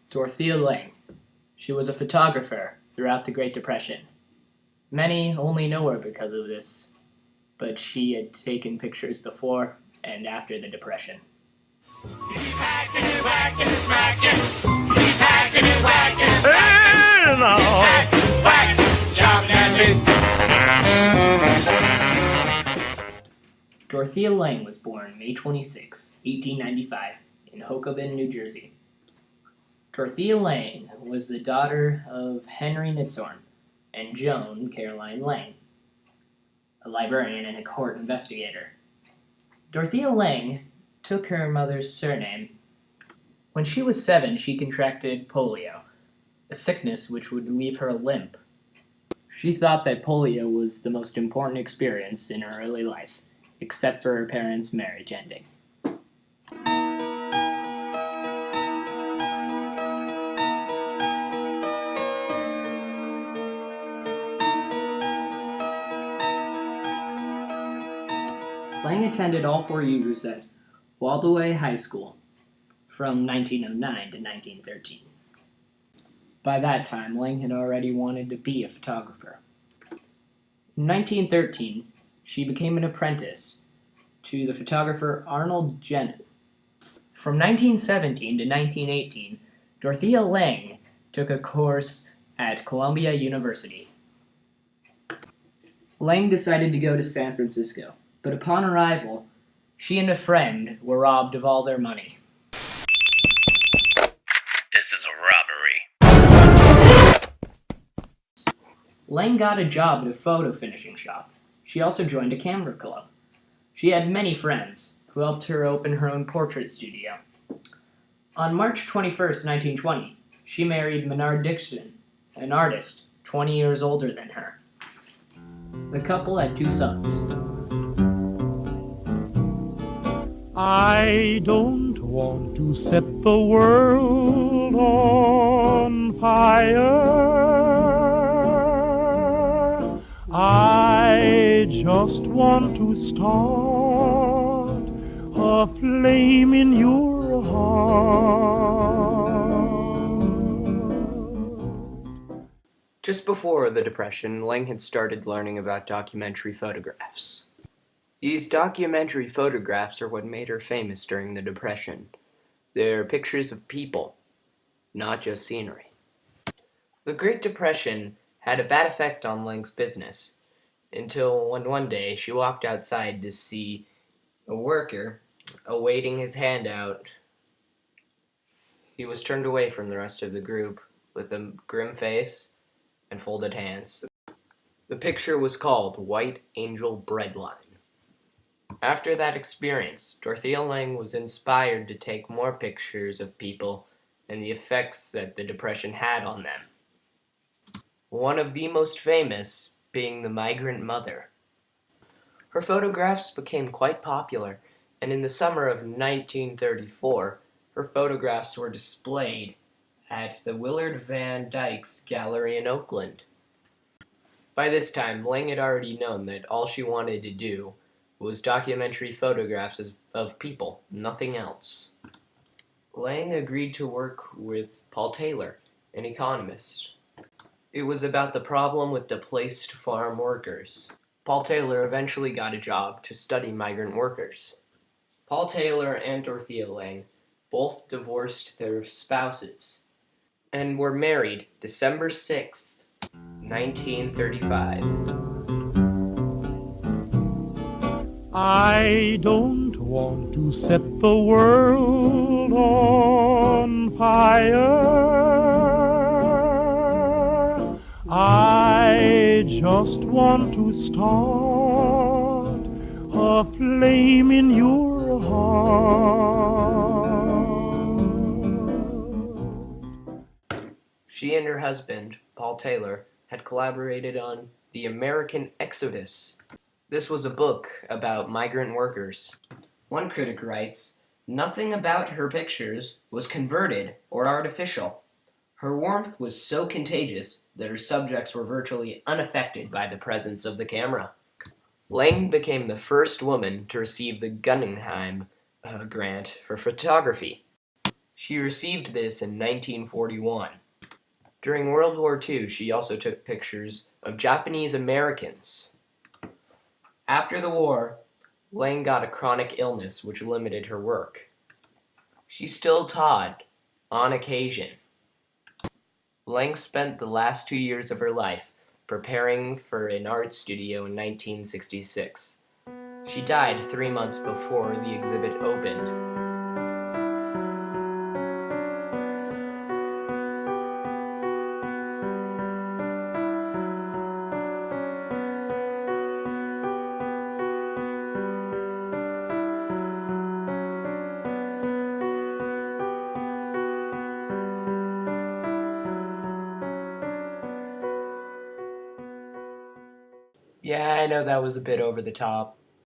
Dorothea Lange. She was a photographer throughout the Great Depression. Many only know her because of this, but she had taken pictures before and after the Depression. Dorothea Lange was born May 26, 1895, in Jacobin, New Jersey. Dorothea Lange was the daughter of Henry Nitzhorn and Joan Caroline Lange, a librarian and a court investigator. Dorothea Lange took her mother's surname. When she was 7, she contracted polio, a sickness which would leave her limp. She thought that polio was the most important experience in her early life, except for her parents' marriage ending. Lange attended all 4 years at Waldaway High School from 1909 to 1913. By that time, Lange had already wanted to be a photographer. In 1913, she became an apprentice to the photographer Arnold Jenneth. From 1917 to 1918, Dorothea Lange took a course at Columbia University. Lange decided to go to San Francisco, but upon arrival, she and a friend were robbed of all their money. This is a robbery. Lange got a job at a photo finishing shop. She also joined a camera club. She had many friends who helped her open her own portrait studio. On March 21, 1920, she married Menard Dixon, an artist 20 years older than her. The couple had 2 sons. I don't want to set the world on fire. I just want to start a flame in your heart. Just before the Depression, Lange had started learning about documentary photographs. These documentary photographs are what made her famous during the Depression. They're pictures of people, not just scenery. The Great Depression had a bad effect on Lange's business, until when one day she walked outside to see a worker awaiting his handout. He was turned away from the rest of the group with a grim face and folded hands. The picture was called White Angel Breadline. After that experience, Dorothea Lange was inspired to take more pictures of people and the effects that the Depression had on them. One of the most famous being the migrant mother. Her photographs became quite popular, and in the summer of 1934, her photographs were displayed at the Willard Van Dyke's Gallery in Oakland. By this time, Lange had already known that all she wanted to do was documentary photographs of people, nothing else. Lange agreed to work with Paul Taylor, an economist. It was about the problem with displaced farm workers. Paul Taylor eventually got a job to study migrant workers. Paul Taylor and Dorothea Lange both divorced their spouses and were married December 6th, 1935. I don't want to set the world on fire. I just want to start a flame in your heart. She and her husband, Paul Taylor, had collaborated on The American Exodus. This was a book about migrant workers. One critic writes, "Nothing about her pictures was converted or artificial. Her warmth was so contagious that her subjects were virtually unaffected by the presence of the camera." Lange became the first woman to receive the Guggenheim grant for photography. She received this in 1941. During World War II, she also took pictures of Japanese Americans. After the war, Lang got a chronic illness which limited her work. She still taught, on occasion. Lang spent the last 2 years of her life preparing for an art studio in 1966. She died 3 months before the exhibit opened. Yeah, I know that was a bit over the top.